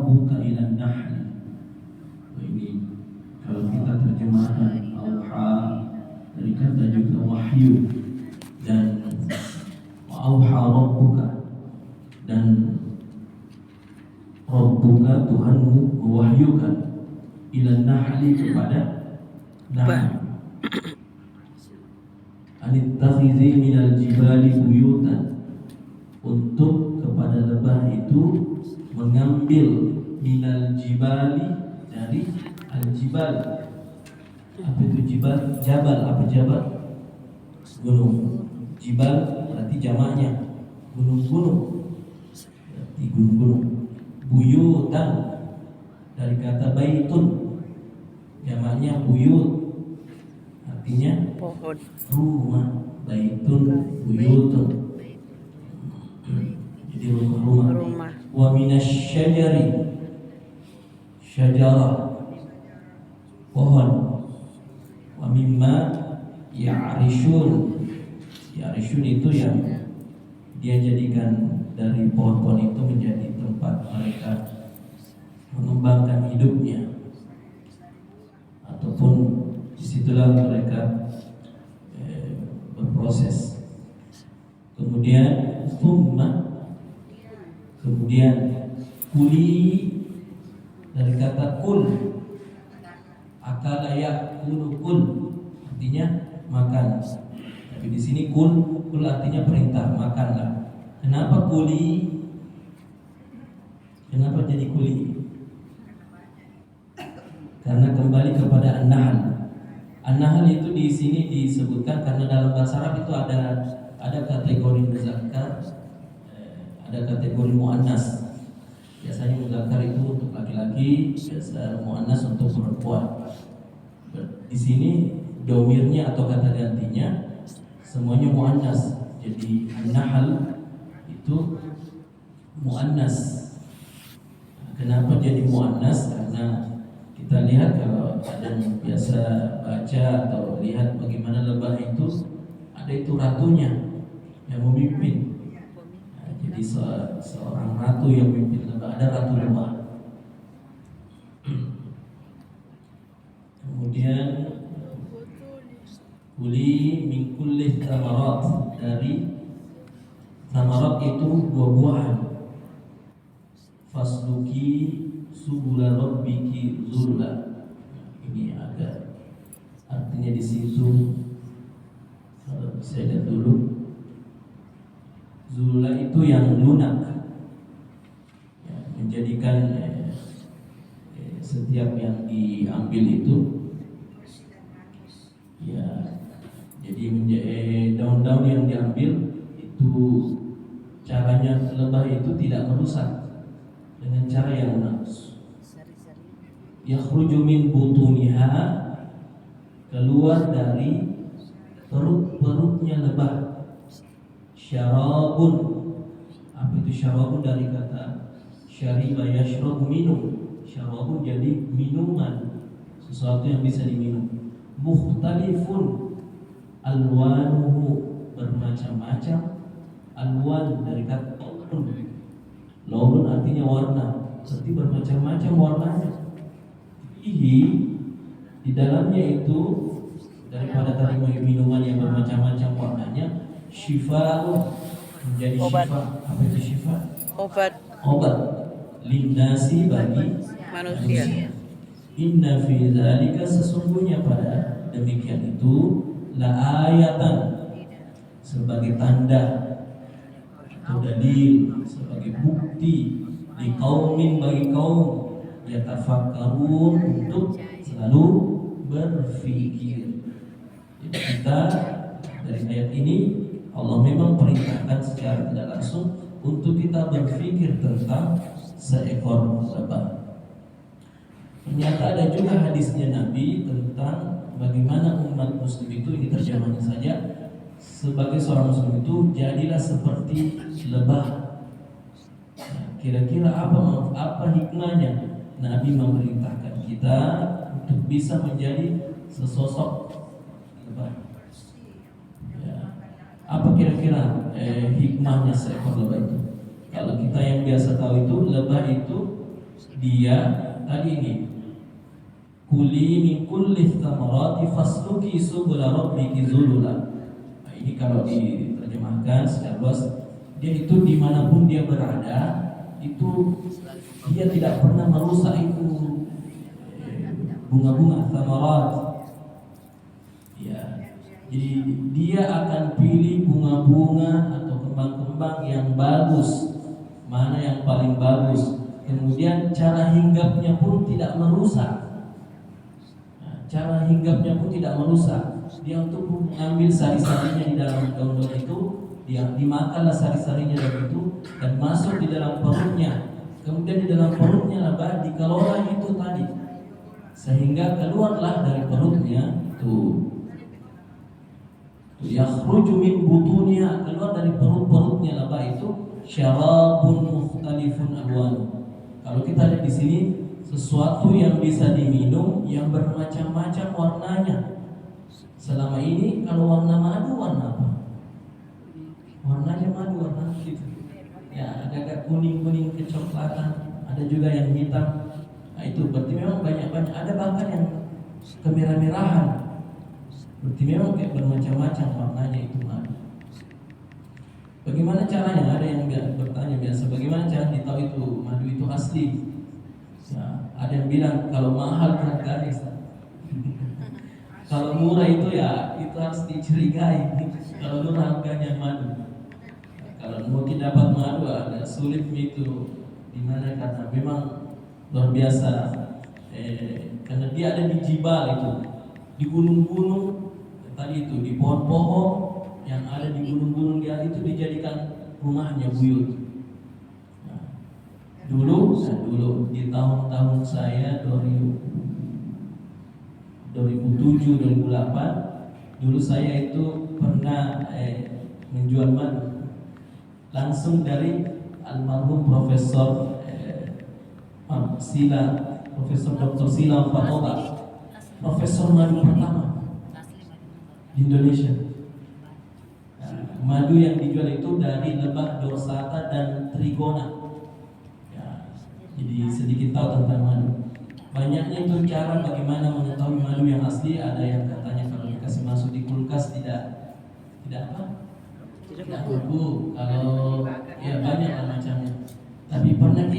rabbuka ilan nahli. Ini kalau kita terjemahkan auha dari kata juga wahyu, dan auha rabbuka, dan rabbuka Tuhanmu mewahyukan ilan nahli kepada nahl, anittakhizi minal jibali buyutan, untuk kepada lebah itu mengambil minal jibali, dari al-jibal. Apa itu jibal? Jabal. Apa jabal? Gunung. Jibal berarti jamaknya gunung-gunung, berarti gunung-gunung. Buyutan dari kata baitun, jamaknya buyut, artinya pohon, rumah. Baitun buyutun, jadi rumah. Wa minasyajari, syajarah, pohon. Wa mimma ya'rishun, ya'rishun itu yang dia jadikan dari pohon-pohon itu menjadi tempat mereka mengembangkan hidupnya, ataupun disitulah mereka berproses. Kemudian kemudian kuli dari kata kul, akala yakulu kul, artinya makan. Tapi di sini kul artinya perintah, makanlah. Kenapa kuli? Kenapa jadi kuli? Karena kembali kepada an-nahl. An-nahl itu di sini disebutkan karena dalam bahasa Arab itu ada kategori muzakkar, ada kategori muannas. Biasanya muzakkar itu untuk laki-laki, biasa muannas untuk perempuan. Di sini domirnya atau kata gantinya semuanya muannas. Jadi an-nahl itu muannas. Kenapa jadi muannas? Karena kita lihat kalau ada yang biasa baca atau lihat bagaimana lebah itu, ada itu ratunya yang memimpin. Nah, jadi seorang ratu yang memimpin lebah, ada ratu lebah. Kemudian kuli min kulli thamarat, dari thamarat itu buah-buahan. Fasluki subula rabbiki zulla. Ini ada artinya di situ. Kalau saya lihat dulu, zulla itu yang lunak, ya, menjadikan setiap yang diambil itu, ya, jadi daun-daun yang diambil itu caranya lebah itu tidak merusak dengan cara yang lunak. Yakhruju min butuniha, keluar dari perut-perutnya lebah. Syarabun, apa itu syarabun? Dari kata syariba yashrabu, minum. Syarabun jadi minuman, sesuatu yang bisa diminum. Mukhtalifun alwanuhu, bermacam-macam. Alwan dari kata laun. Laun artinya warna, berarti bermacam-macam warnanya. Di dalamnya itu daripada tadi minuman yang bermacam-macam warnanya, syifa, menjadi obat. syifa. Apa itu syifa? Obat linnasi, bagi manusia. Inna fi dzalika, sesungguhnya pada demikian itu, la ayatan, sebagai tanda atau dalil, sebagai bukti, di kaumin, bagi kaum, yatafakkarun, untuk selalu berpikir. Jadi kita dari ayat ini Allah memang perintahkan secara tidak langsung untuk kita berpikir tentang seekor lebah. Ternyata ada juga hadisnya Nabi tentang bagaimana umat muslim itu, ini terjemahannya saja, sebagai seorang muslim itu jadilah seperti lebah. Kira-kira apa hikmahnya Nabi memerintahkan kita untuk bisa menjadi sesosok lebah? Ya. Apa kira-kira hikmahnya seekor lebah itu? Kalau kita yang biasa tahu itu, lebah itu dia tadi ini, kuli min kulli thamarati fasluki subula rabbiki zulula. Nah, ini kalau diterjemahkan secara luas, dia itu dimanapun dia berada, itu dia tidak pernah merusak itu bunga-bunga thamarat. Ya, jadi dia akan pilih bunga-bunga atau kembang-kembang yang bagus, mana yang paling bagus. Kemudian cara hinggapnya pun tidak merusak. Nah, cara hinggapnya pun tidak merusak. Dia untuk mengambil sari-sarinya di dalam daun-daun itu, dia dimakanlah sari-sarinya dari itu dan masuk di dalam perutnya. Kemudian di dalam perutnya lah dikelola itu tadi, sehingga keluarlah dari perutnya tuh. Yakhruju min butuniha, keluar dari perut-perutnya lebah itu syarabun mukhtalifun alwanu. Kalau kita lihat di sini, sesuatu yang bisa diminum yang bermacam-macam warnanya. Selama ini kalau warna madu warna apa? Warnanya madu warna gitu. Ya, agak kuning-kuning kecoklatan, ada juga yang hitam. Nah, itu berarti memang banyak-banyak, ada bahkan yang kemerah-merahan. Berarti memang kayak bermacam-macam warnanya itu madu. Bagaimana caranya? Ada yang bertanya biasa, bagaimana cara ditahu itu madu itu asli? Ya, ada yang bilang kalau mahal harganya, kalau murah itu ya itu harus dicurigai. Kalau murah harganya madu. Kalau mungkin dapat madu agak sulit itu. Dimana karena memang luar biasa. Karena dia ada di jibal itu, di gunung-gunung. Tadi itu di pohon-pohon yang ada di gunung-gunung dia itu dijadikan rumahnya buyut. Nah, dulu di tahun-tahun saya 2007 2008 dulu saya itu pernah menjual madu langsung dari almarhum Profesor Profesor Dr. Sila Fatoba, Profesor madu pertama di Indonesia. Madu yang dijual itu dari lebah dorsata dan trigona. Ya, jadi sedikit tahu tentang madu. Banyaknya itu cara bagaimana mengetahui madu yang asli. Ada yang katanya kalau dikasih masuk di kulkas tidak apa? Tidak beku. Kalau ya banyak macamnya. Tapi pernah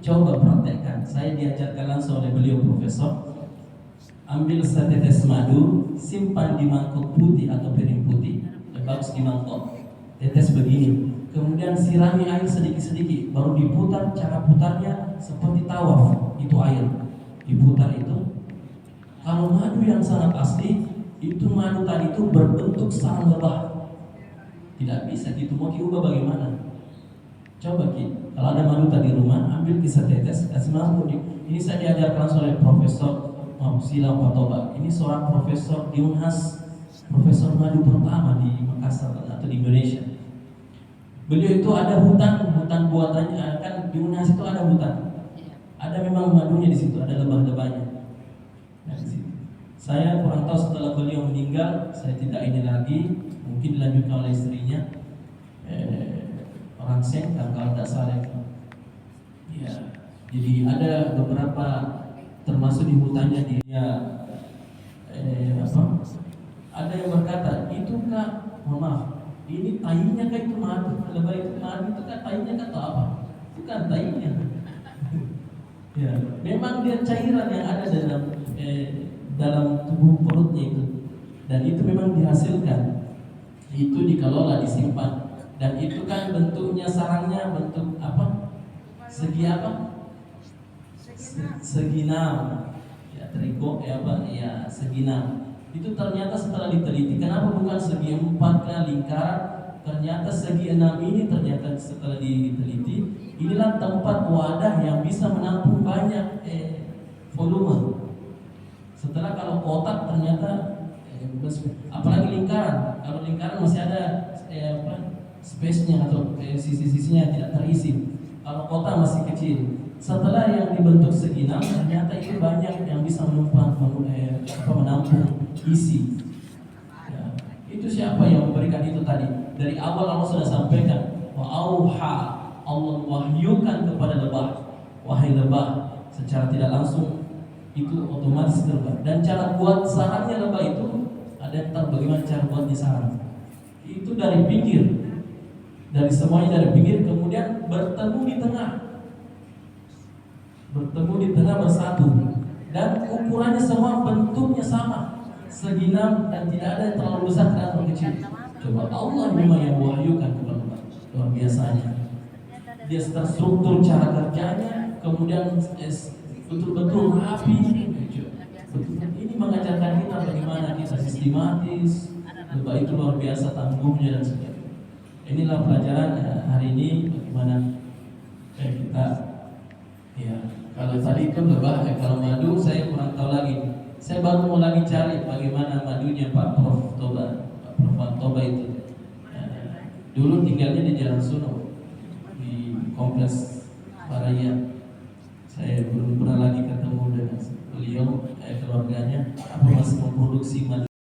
coba praktekkan. Saya diajarkan langsung oleh beliau profesor. Ambil setetes madu, simpan di mangkok putih atau piring putih, bagus di mangkok, tetes begini. Kemudian sirami air sedikit-sedikit, baru diputar. Cara putarnya seperti tawaf, itu air diputar itu. Kalau madu yang sangat asli, itu madu tadi itu berbentuk sarang lebah. Tidak bisa gitu, mau diubah bagaimana? Coba kalau ada madu tadi di rumah, ambil kisah tetes, kasih masuk. Ini saya diajarkan oleh Profesor Sila Fatoba. Ini seorang profesor di Unhas, profesor madu pertama di Makassar atau di Indonesia. Beliau itu ada hutan buatannya, kan di Unhas itu ada hutan. Ada memang madunya di situ, ada lebah-lebahnya. Nah, di situ. Saya kurang tahu setelah beliau meninggal, saya tidak ini lagi, mungkin dilanjutkan oleh istrinya. Orang Seng, kalau tidak salah. Ya, jadi ada beberapa termasuk di hutannya dia ada yang berkata itu kak, maaf, ini tainya kak itu madu, lebah itu madu itu kak tainya kak atau apa? Itu kan tainya. Ya, memang dia cairan yang ada dalam tubuh perutnya itu, dan itu memang dihasilkan, itu dikelola, disimpan, dan itu kan bentuknya sarangnya bentuk apa? Segi apa? Seginam, ya trigo seginam. Itu ternyata setelah diteliti, kenapa bukan segi 4 lingkaran? Ternyata segi 6 ini ternyata setelah diteliti, inilah tempat wadah yang bisa menampung banyak volume. Setelah kalau kotak ternyata apalagi lingkaran. Kalau lingkaran masih ada space-nya atau sisi-sisinya tidak terisi. Kalau kotak masih kecil. Setelah yang dibentuk seginam, ternyata itu banyak yang bisa menampung isi. Ya, itu siapa yang memberikan itu tadi? Dari awal Allah sudah sampaikan, wa auha, Allah wahyukan kepada lebah, wahai lebah, secara tidak langsung itu otomatis terbang. Dan cara buat sarangnya lebah itu ada yang tahu bagaimana cara buat di sarang. Itu dari pinggir, dari semuanya dari pinggir, kemudian bertemu di tengah bersatu, dan ukurannya semua bentuknya sama, segi 6, dan tidak ada yang terlalu besar dan terlalu kecil. Coba Allah memang yang mewahyukan kepada luar biasanya. Dia terstruktur cara kerjanya, kemudian betul-betul rapi. Ini mengajarkan kita bagaimana kita sistematis, lebah itu luar biasa tangguhnya dan sebagainya. Inilah pelajaran hari ini, bagaimana kita ya. Kalau tadi itu lebah, kalau madu saya kurang tahu lagi. Saya baru mau lagi cari bagaimana madunya Pak Prof Toba itu. Dulu tinggalnya di Jalan Suno, di Kompleks Baraya. Saya belum pernah lagi ketemu dengan beliau, keluarganya, apa masih memproduksi madu.